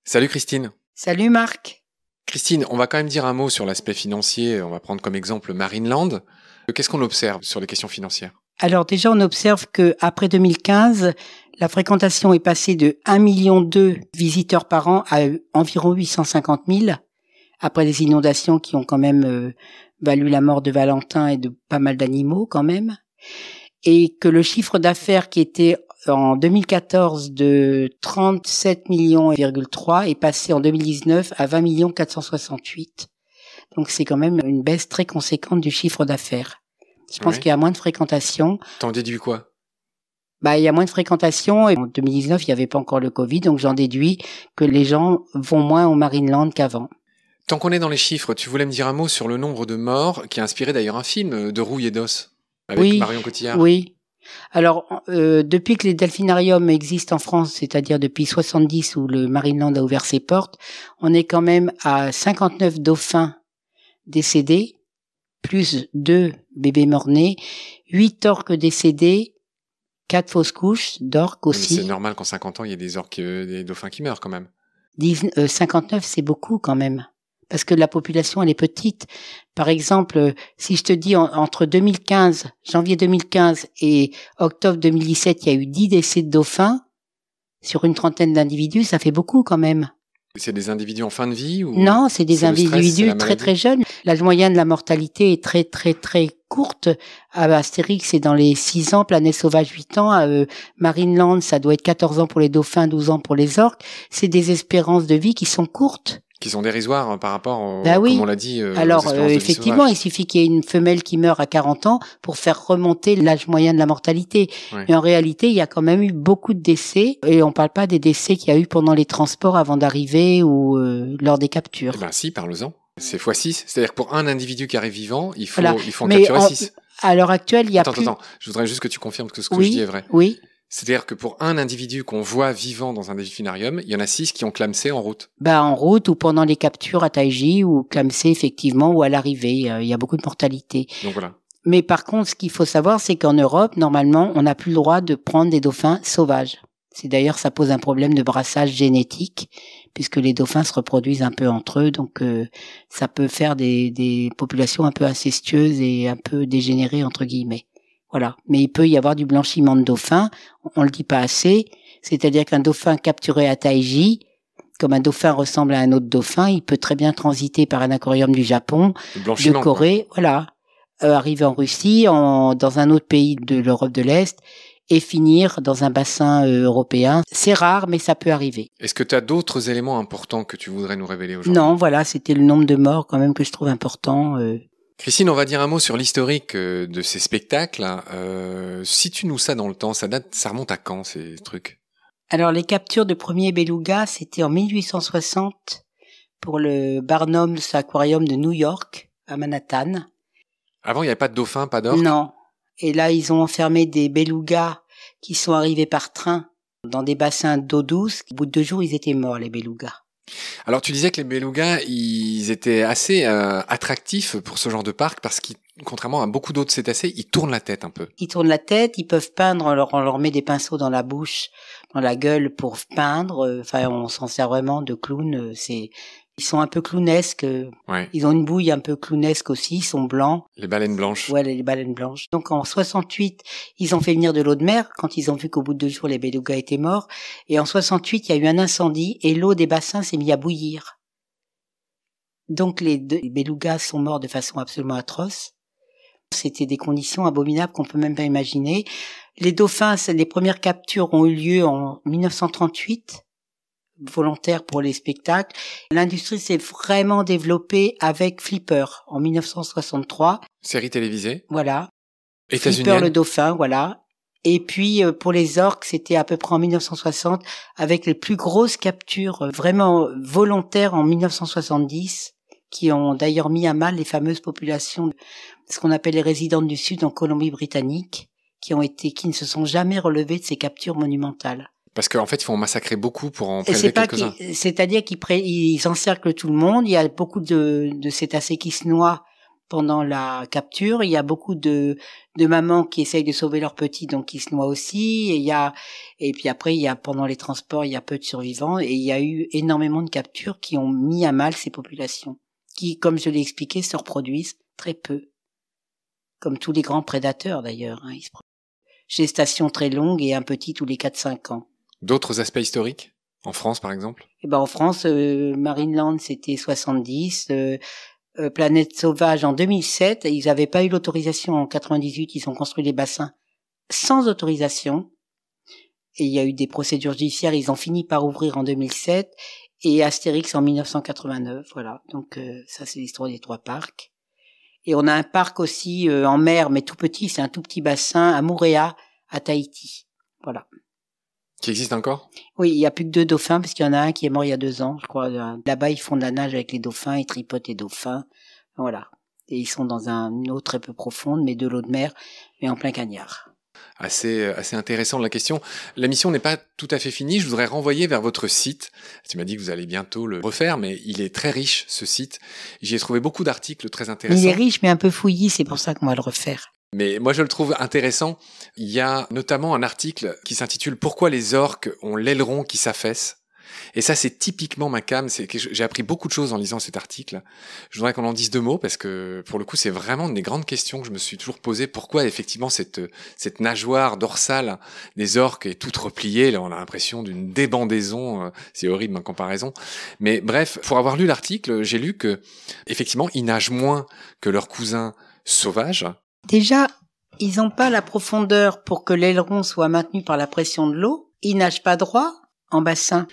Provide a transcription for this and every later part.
Salut Christine. Salut Marc. Christine, on va quand même dire un mot sur l'aspect financier. On va prendre comme exemple Marineland. Qu'est-ce qu'on observe sur les questions financières? Alors déjà, on observe que après 2015, la fréquentation est passée de 1,2 million visiteurs par an à environ 850 000, après les inondations qui ont quand même valu la mort de Valentin et de pas mal d'animaux quand même. Et que le chiffre d'affaires qui était en 2014 de 37,3 millions est passé en 2019 à 20 468 000. Donc c'est quand même une baisse très conséquente du chiffre d'affaires. Je pense qu'il y a moins de fréquentation. T'en déduis quoi? Il y a moins de fréquentation et en 2019, il n'y avait pas encore le Covid, donc j'en déduis que les gens vont moins au Marineland qu'avant. Tant qu'on est dans les chiffres, tu voulais me dire un mot sur le nombre de morts, qui a inspiré d'ailleurs un film de Rouille et d'Os, avec Marion Cotillard. Oui. Alors, depuis que les delphinariums existent en France, c'est-à-dire depuis 70 où le Marineland a ouvert ses portes, on est quand même à 59 dauphins décédés, plus 2 bébés morts-nés, 8 orques décédés, 4 fausses couches d'orques aussi. Mais c'est normal qu'en 50 ans, il y ait des dauphins qui meurent quand même. 59, c'est beaucoup quand même. Parce que la population, elle est petite. Par exemple, si je te dis entre janvier 2015 et octobre 2017, il y a eu 10 décès de dauphins sur une trentaine d'individus, ça fait beaucoup quand même. C'est des individus en fin de vie ou... Non, c'est des individus très très jeunes. L'âge moyen de la mortalité est très très très courte. À Astérix, c'est dans les 6 ans, Planète Sauvage 8 ans, Marineland, ça doit être 14 ans pour les dauphins, 12 ans pour les orques. C'est des espérances de vie qui sont courtes. Qui sont dérisoires par rapport, oui. comme on l'a dit, alors effectivement, il suffit qu'il y ait une femelle qui meurt à 40 ans pour faire remonter l'âge moyen de la mortalité. Ouais. Mais en réalité, il y a quand même eu beaucoup de décès, et on parle pas des décès qu'il y a eu pendant les transports avant d'arriver ou lors des captures. Eh ben si, parle-en. C'est x6, c'est-à-dire que pour un individu qui arrive vivant, il faut en Mais capturer 6. À l'heure actuelle, il y a Attends, je voudrais juste que tu confirmes que ce que oui, je dis est vrai. Oui. C'est-à-dire que pour un individu qu'on voit vivant dans un delphinarium, il y en a 6 qui ont clamsé en route. En route ou pendant les captures à Taiji ou clamsé effectivement ou à l'arrivée. Il y a beaucoup de mortalité. Donc voilà. Mais par contre, ce qu'il faut savoir, c'est qu'en Europe, normalement, on n'a plus le droit de prendre des dauphins sauvages. C'est d'ailleurs, ça pose un problème de brassage génétique, puisque les dauphins se reproduisent un peu entre eux, donc ça peut faire des populations un peu incestueuses et un peu dégénérées, entre guillemets. Voilà. Mais il peut y avoir du blanchiment de dauphins, on le dit pas assez, c'est-à-dire qu'un dauphin capturé à Taiji, comme un dauphin ressemble à un autre dauphin, il peut très bien transiter par un aquarium du Japon, de Corée, voilà, arriver en Russie, dans un autre pays de l'Europe de l'Est, et finir dans un bassin européen. C'est rare, mais ça peut arriver. Est-ce que tu as d'autres éléments importants que tu voudrais nous révéler aujourd'hui? Non, voilà, c'était le nombre de morts quand même que je trouve important. Christine, on va dire un mot sur l'historique de ces spectacles. Situe-nous ça dans le temps, ça remonte à quand ces trucs? Alors les captures de premiers belugas, c'était en 1860 pour le Barnum's Aquarium de New York, à Manhattan. Avant, il n'y avait pas de dauphins, pas d'orques? Non. Et là, ils ont enfermé des belugas qui sont arrivés par train dans des bassins d'eau douce. Au bout de 2 jours, ils étaient morts, les belugas. Alors, tu disais que les belugas, ils étaient assez attractifs pour ce genre de parc parce qu'ils, contrairement à beaucoup d'autres cétacés, ils tournent la tête un peu. Ils tournent la tête, ils peuvent peindre, on leur met des pinceaux dans la bouche, dans la gueule pour peindre. On s'en sert vraiment de clown. Ils sont un peu clownesques. Ouais. Ils ont une bouille un peu clownesque aussi. Ils sont blancs. Les baleines blanches. Ouais, les baleines blanches. Donc en 68, ils ont fait venir de l'eau de mer quand ils ont vu qu'au bout de 2 jours les belugas étaient morts. Et en 68, il y a eu un incendie et l'eau des bassins s'est mise à bouillir. Donc les belugas sont morts de façon absolument atroce. C'était des conditions abominables qu'on peut même pas imaginer. Les dauphins, les premières captures ont eu lieu en 1938. Volontaire pour les spectacles. L'industrie s'est vraiment développée avec Flipper en 1963. Série télévisée. Voilà. États-Unienne. Flipper le dauphin, voilà. Et puis pour les orques, c'était à peu près en 1960 avec les plus grosses captures vraiment volontaires en 1970 qui ont d'ailleurs mis à mal les fameuses populations, ce qu'on appelle les résidentes du Sud en Colombie-Britannique, qui ne se sont jamais relevées de ces captures monumentales. Parce qu'en fait, il faut en massacrer beaucoup pour en prélever quelques-uns. C'est-à-dire qu'ils encerclent tout le monde. Il y a beaucoup de cétacés qui se noient pendant la capture. Il y a beaucoup de mamans qui essayent de sauver leurs petits, donc qui se noient aussi. Et puis après, pendant les transports, il y a peu de survivants. Et il y a eu énormément de captures qui ont mis à mal ces populations, qui, comme je l'ai expliqué, se reproduisent très peu. Comme tous les grands prédateurs d'ailleurs. Gestation très longue et un petit tous les 4-5 ans. D'autres aspects historiques en France, par exemple? En France, Marineland, c'était 70. Planète Sauvage, en 2007. Ils n'avaient pas eu l'autorisation en 98. Ils ont construit les bassins sans autorisation. Et il y a eu des procédures judiciaires. Ils ont fini par ouvrir en 2007. Et Astérix en 1989. Voilà. Donc ça, c'est l'histoire des 3 parcs. Et on a un parc aussi en mer, mais tout petit. C'est un tout petit bassin à Moorea, à Tahiti. Voilà. Qui existe encore? Oui, il y a plus que 2 dauphins, parce qu'il y en a un qui est mort il y a 2 ans, je crois. Là-bas, ils font de la nage avec les dauphins, ils tripotent les dauphins. Voilà. Et ils sont dans une eau très peu profonde, mais de l'eau de mer, mais en plein cagnard. Assez intéressant la question. La mission n'est pas tout à fait finie. Je voudrais renvoyer vers votre site. Tu m'as dit que vous allez bientôt le refaire, mais il est très riche, ce site. J'y ai trouvé beaucoup d'articles très intéressants. Il est riche, mais un peu fouillis, c'est pour ça qu'on va le refaire. Mais moi, je le trouve intéressant. Il y a notamment un article qui s'intitule « Pourquoi les orques ont l'aileron qui s'affaisse ?» Et ça, c'est typiquement ma came. J'ai appris beaucoup de choses en lisant cet article. Je voudrais qu'on en dise 2 mots parce que, pour le coup, c'est vraiment une des grandes questions que je me suis toujours posées. Pourquoi, effectivement, cette nageoire dorsale des orques est toute repliée? Là, on a l'impression d'une débandaison. C'est horrible en comparaison. Mais bref, pour avoir lu l'article, j'ai lu que, effectivement, ils nagent moins que leurs cousins sauvages. Déjà, ils n'ont pas la profondeur pour que l'aileron soit maintenu par la pression de l'eau. Ils nagent pas droit en bassin.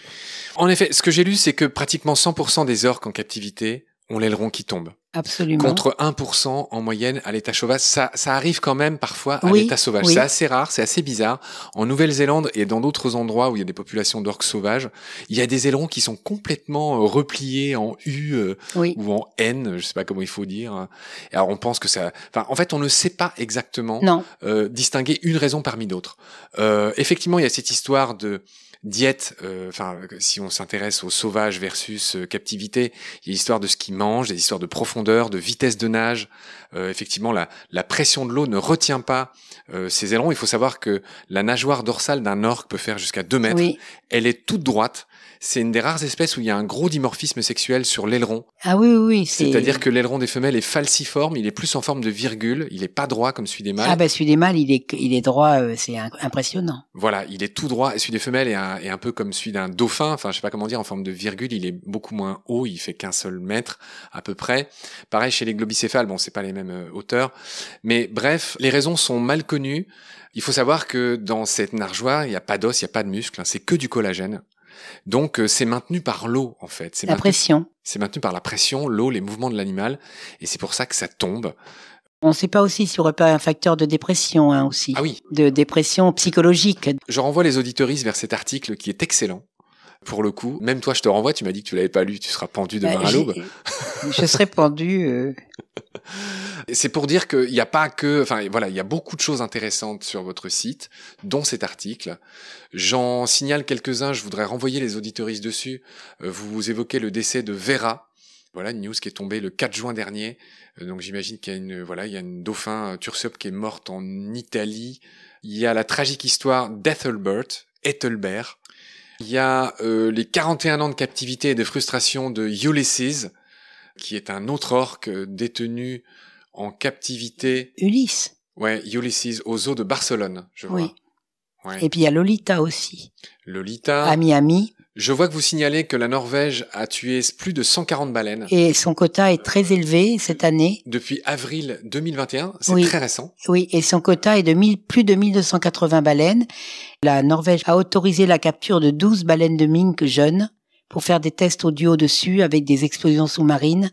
En effet, ce que j'ai lu, c'est que pratiquement 100% des orques en captivité ont l'aileron qui tombe. Absolument. Contre 1% en moyenne à l'état sauvage. Ça arrive quand même parfois à Oui, l'état sauvage. oui. C'est assez rare, c'est assez bizarre. En Nouvelle-Zélande et dans d'autres endroits où il y a des populations d'orques sauvages, il y a des ailerons qui sont complètement repliés en U Oui. ou en N, je sais pas comment il faut dire. Alors on pense que ça... Enfin, en fait, on ne sait pas exactement Non. distinguer une raison parmi d'autres. Effectivement, il y a cette histoire de diète, si on s'intéresse aux sauvages versus captivité, il y a l'histoire de ce qu'ils mangent, des histoires de profondeur, de vitesse de nage. Effectivement, la pression de l'eau ne retient pas ces ailerons. Il faut savoir que la nageoire dorsale d'un orque peut faire jusqu'à 2 mètres. Oui. Elle est toute droite. C'est une des rares espèces où il y a un gros dimorphisme sexuel sur l'aileron. Ah oui. C'est-à-dire que l'aileron des femelles est falciforme, il est plus en forme de virgule, il est pas droit comme celui des mâles. Ah ben celui des mâles, il est droit, c'est impressionnant. Voilà, il est tout droit, et celui des femelles est un peu comme celui d'un dauphin, enfin je sais pas comment dire, en forme de virgule, il est beaucoup moins haut, il fait qu'un seul mètre à peu près. Pareil chez les globicéphales, bon c'est pas les mêmes hauteurs, mais bref, les raisons sont mal connues. Il faut savoir que dans cette nageoire, il n'y a pas d'os, il n'y a pas de muscle, c'est que du collagène. Donc c'est maintenu par l'eau en fait. Pression. C'est maintenu par la pression, l'eau, les mouvements de l'animal, et c'est pour ça que ça tombe. On ne sait pas aussi s'il n'y aurait pas un facteur de dépression aussi. Ah oui. De dépression psychologique. Je renvoie les auditeuristes vers cet article qui est excellent. Pour le coup, même toi je te renvoie, tu m'as dit que tu l'avais pas lu, tu seras pendu demain à l'aube. Je serai pendu. C'est pour dire qu'il n'y a pas que... Enfin voilà, il y a beaucoup de choses intéressantes sur votre site, dont cet article. J'en signale quelques-uns, je voudrais renvoyer les auditeuristes dessus. Vous évoquez le décès de Vera. Voilà, une news qui est tombée le 4 juin dernier. Donc j'imagine qu'il y a une dauphin Tursope qui est morte en Italie. Il y a la tragique histoire d'Ethelbert. Il y a les 41 ans de captivité et de frustration de Ulysses, qui est un autre orque détenu en captivité. Ulysse. Ouais, Ulysses, aux eaux de Barcelone, je vois. Oui. Ouais. Et puis il y a Lolita aussi. Lolita. À Miami. Je vois que vous signalez que la Norvège a tué plus de 140 baleines. Et son quota est très élevé cette année. Depuis avril 2021, c'est Oui. très récent. Oui, et son quota est de plus de 1280 baleines. La Norvège a autorisé la capture de 12 baleines de mink jeunes pour faire des tests audio dessus avec des explosions sous-marines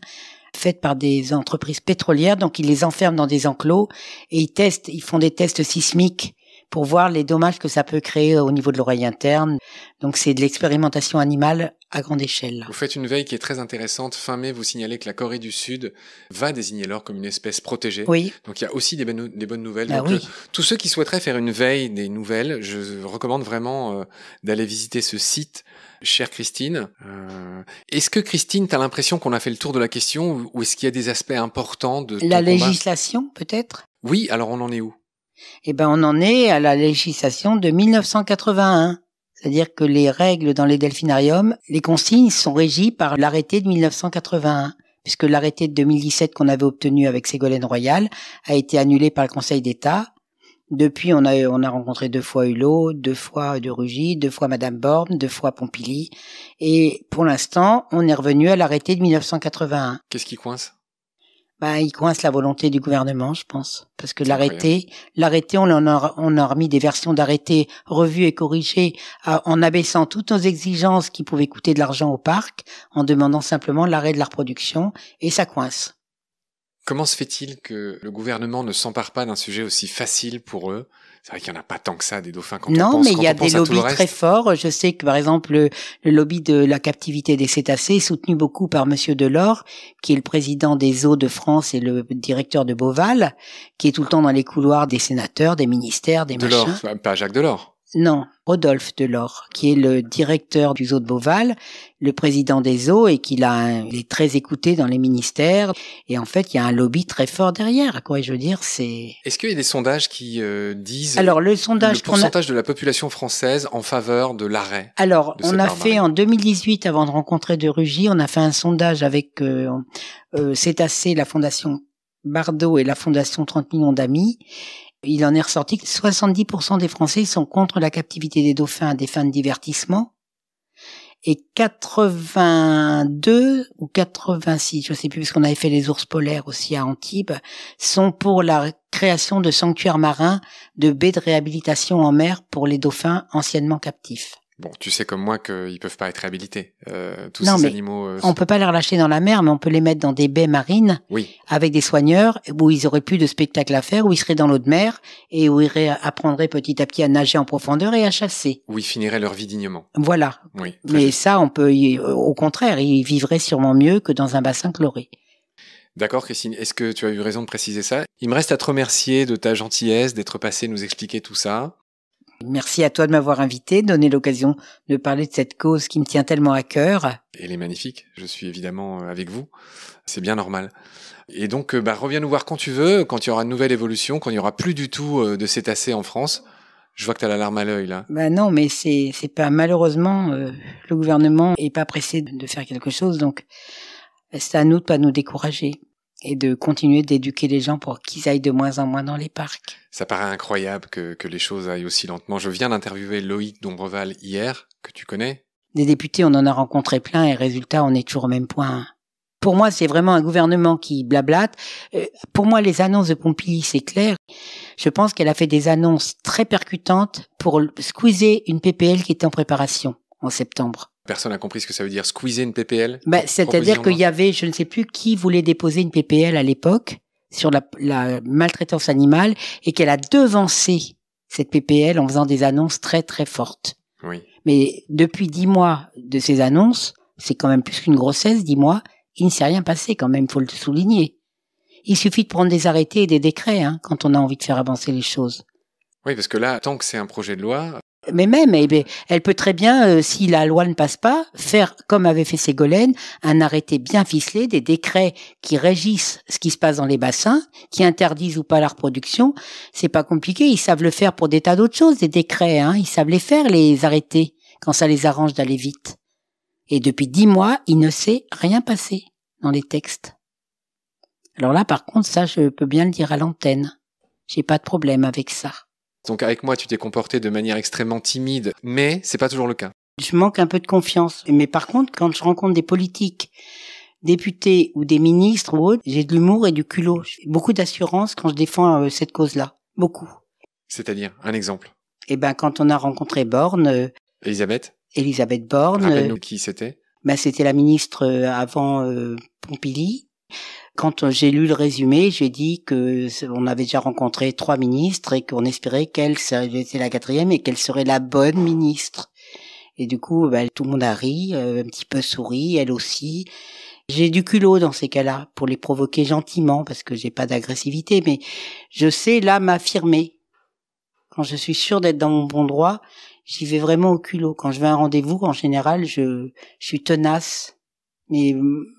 faites par des entreprises pétrolières. Donc ils les enferment dans des enclos et ils font des tests sismiques pour voir les dommages que ça peut créer au niveau de l'oreille interne. Donc c'est de l'expérimentation animale à grande échelle. Vous faites une veille qui est très intéressante. Fin mai, vous signalez que la Corée du Sud va désigner l'orque comme une espèce protégée. Oui. Donc il y a aussi des bonnes nouvelles. Ah, donc, oui. Tous ceux qui souhaiteraient faire une veille des nouvelles, je recommande vraiment d'aller visiter ce site Chère Christine, est-ce que Christine, t'as l'impression qu'on a fait le tour de la question ou est-ce qu'il y a des aspects importants de ton La combat? législation, peut-être? Oui, alors on en est où? Eh ben, on en est à la législation de 1981. C'est-à-dire que les règles dans les delphinariums, les consignes sont régies par l'arrêté de 1981, puisque l'arrêté de 2017 qu'on avait obtenu avec Ségolène Royal a été annulé par le Conseil d'État. Depuis, on a rencontré 2 fois Hulot, 2 fois de Rugy, 2 fois Madame Borne, 2 fois Pompili. Et pour l'instant, on est revenu à l'arrêté de 1981. Qu'est-ce qui coince? Il coince la volonté du gouvernement, je pense. Parce que C'est l'arrêté, on a remis des versions d'arrêté revues et corrigées en abaissant toutes nos exigences qui pouvaient coûter de l'argent au parc, en demandant simplement l'arrêt de la reproduction, et ça coince. Comment se fait-il que le gouvernement ne s'empare pas d'un sujet aussi facile pour eux? C'est vrai qu'il n'y en a pas tant que ça, des dauphins, quand on pense, Non, mais il y a quand on des pense à tout le lobbies reste. très forts. Je sais que, par exemple, le lobby de la captivité des cétacés est soutenu beaucoup par Monsieur Delors, qui est le président des Eaux de France et le directeur de Beauval, qui est tout le temps dans les couloirs des sénateurs, des ministères, des Delors, machins. pas Jacques Delors. Non, Rodolphe Delors, qui est le directeur du zoo de Beauval, le président des zoos, et il est très écouté dans les ministères. Et en fait, il y a un lobby très fort derrière. Quoi, je veux dire, c'est. Est-ce qu'il y a des sondages qui disent Alors le sondage le pourcentage de la population française en faveur de l'arrêt? Alors, de on cette a barbarie fait en 2018, avant de rencontrer de Rugy, on a fait un sondage avec Cétacé, la fondation Bardot et la fondation 30 millions d'amis. Il en est ressorti que 70% des Français sont contre la captivité des dauphins à des fins de divertissement. Et 82 ou 86, je sais plus, parce qu'on avait fait les ours polaires aussi à Antibes, sont pour la création de sanctuaires marins, de baies de réhabilitation en mer pour les dauphins anciennement captifs. Bon, tu sais comme moi qu'ils peuvent pas être réhabilités. Tous Non, ces mais animaux. on peut pas les relâcher dans la mer, mais on peut les mettre dans des baies marines Oui, avec des soigneurs où ils auraient plus de spectacle à faire, où ils seraient dans l'eau de mer et où ils apprendraient petit à petit à nager en profondeur et à chasser. où ils finiraient leur vie dignement. Voilà. Oui. très Mais juste. ça, au contraire, ils vivraient sûrement mieux que dans un bassin chloré. D'accord, Christine. Est-ce que tu as eu raison de préciser ça? Il me reste à te remercier de ta gentillesse, d'être passée nous expliquer tout ça. Merci à toi de m'avoir invité, de donner l'occasion de parler de cette cause qui me tient tellement à cœur. Elle est magnifique. Je suis évidemment avec vous. C'est bien normal. Et donc, reviens nous voir quand tu veux, quand il y aura une nouvelle évolution, quand il n'y aura plus du tout de cétacés en France. Je vois que tu as la larme à l'œil, là. Non, mais c'est pas, malheureusement, le gouvernement est pas pressé de faire quelque chose, donc c'est à nous de pas nous décourager et de continuer d'éduquer les gens pour qu'ils aillent de moins en moins dans les parcs. Ça paraît incroyable que les choses aillent aussi lentement. Je viens d'interviewer Loïc Dombreval hier, que tu connais. Des députés, on en a rencontré plein et résultat, on est toujours au même point. Pour moi, c'est vraiment un gouvernement qui blablate. Pour moi, les annonces de Pompili, c'est clair. Je pense qu'elle a fait des annonces très percutantes pour squeezer une PPL qui était en préparation en septembre. Personne n'a compris ce que ça veut dire, squeezer une PPL. C'est-à-dire qu'il y avait, je ne sais plus qui voulait déposer une PPL à l'époque sur la maltraitance animale et qu'elle a devancé cette PPL en faisant des annonces très très fortes. Oui. Mais depuis 10 mois de ces annonces, c'est quand même plus qu'une grossesse, 10 mois, il ne s'est rien passé quand même, faut le souligner. Il suffit de prendre des arrêtés et des décrets quand on a envie de faire avancer les choses. Oui, parce que là, tant que c'est un projet de loi... Mais même, elle peut très bien, si la loi ne passe pas, faire, comme avait fait Ségolène, un arrêté bien ficelé, des décrets qui régissent ce qui se passe dans les bassins, qui interdisent ou pas la reproduction. C'est pas compliqué, ils savent le faire pour des tas d'autres choses, des décrets, ils savent les faire, les arrêter, quand ça les arrange d'aller vite. Et depuis 10 mois, il ne s'est rien passé dans les textes. Alors là, par contre, ça, je peux bien le dire à l'antenne. J'ai pas de problème avec ça. Donc avec moi, tu t'es comporté de manière extrêmement timide, mais c'est pas toujours le cas. Je manque un peu de confiance. Mais par contre, quand je rencontre des politiques, députés ou des ministres ou autres, j'ai de l'humour et du culot. J'ai beaucoup d'assurance quand je défends cette cause-là. Beaucoup. C'est-à-dire, un exemple. Quand on a rencontré Borne... Elisabeth Borne. Rappelle-nous qui c'était. C'était la ministre avant Pompili. Quand j'ai lu le résumé, j'ai dit que on avait déjà rencontré 3 ministres et qu'on espérait qu'elle était la 4e et qu'elle serait la bonne ministre. Et du coup, tout le monde a ri, un petit peu souri, elle aussi. J'ai du culot dans ces cas-là pour les provoquer gentiment parce que j'ai pas d'agressivité, mais je sais là m'affirmer. Quand je suis sûre d'être dans mon bon droit j'y vais vraiment au culot. Quand je vais à un rendez-vous, en général, je suis tenace. Mais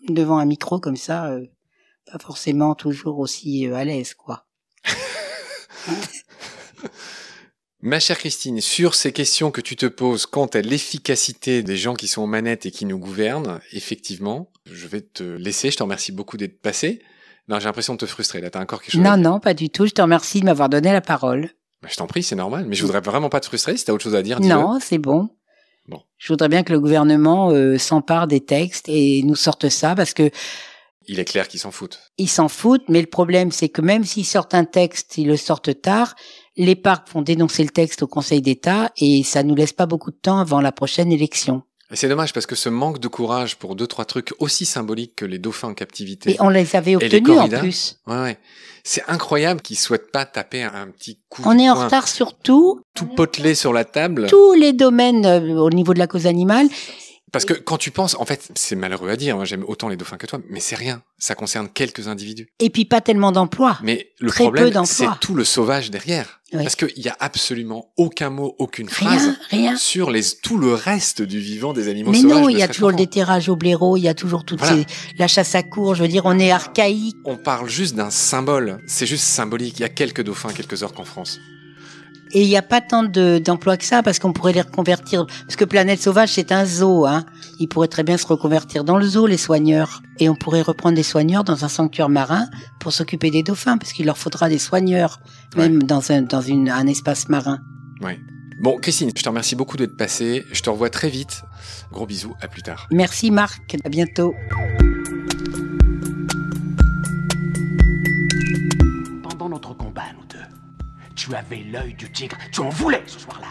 devant un micro comme ça, pas forcément toujours aussi à l'aise, quoi. Ma chère Christine, sur ces questions que tu te poses quant à l'efficacité des gens qui sont aux manettes et qui nous gouvernent, effectivement, je vais te laisser. Je te remercie beaucoup d'être passé. Non, j'ai l'impression de te frustrer. Là, t'as encore quelque chose à dire? Non, pas du tout. Je te remercie de m'avoir donné la parole. Bah, je t'en prie, c'est normal. Mais je voudrais vraiment pas te frustrer. Si t'as autre chose à dire, dis-le. Non, c'est bon. Bon. Je voudrais bien que le gouvernement s'empare des textes et nous sorte ça, parce que Il est clair qu'ils s'en foutent. ils s'en foutent, mais le problème, c'est que même s'ils sortent un texte, ils le sortent tard, les parcs vont dénoncer le texte au Conseil d'État et ça nous laisse pas beaucoup de temps avant la prochaine élection. Et c'est dommage parce que ce manque de courage pour 2-3 trucs aussi symboliques que les dauphins en captivité. Et on les avait les obtenus en corridas. plus. Ouais. C'est incroyable qu'ils souhaitent pas taper un petit coup On du est en poing, retard sur tout potelé sur la table. tous les domaines au niveau de la cause animale. Parce que quand tu penses, en fait, c'est malheureux à dire, moi j'aime autant les dauphins que toi, mais c'est rien. Ça concerne quelques individus. Et puis pas tellement d'emplois. Mais le Très peu problème, d'emplois. c'est tout le sauvage derrière. Oui. Parce qu'il y a absolument aucun mot, aucune phrase Rien. sur tout le reste du vivant des animaux Mais sauvages. non, ne il y a serait-ce toujours le qu'en déterrage au blaireau, il y a toujours Voilà. la chasse à courre. Je veux dire, on est archaïque. On parle juste d'un symbole. C'est juste symbolique. Il y a quelques dauphins, quelques orques en France. Et il n'y a pas tant d'emplois que ça, parce qu'on pourrait les reconvertir. Parce que Planète Sauvage, c'est un zoo, hein. Ils pourraient très bien se reconvertir dans le zoo, les soigneurs. Et on pourrait reprendre des soigneurs dans un sanctuaire marin pour s'occuper des dauphins, parce qu'il leur faudra des soigneurs, même dans un espace marin. Ouais. Bon, Christine, je te remercie beaucoup d'être passée. Je te revois très vite. Gros bisous, à plus tard. Merci Marc, à bientôt. Pendant notre combat, nous deux, tu avais l'œil du tigre. Tu en voulais ce soir-là.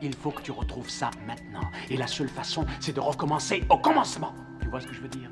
Il faut que tu retrouves ça maintenant. Et la seule façon, c'est de recommencer au commencement. Tu vois ce que je veux dire ?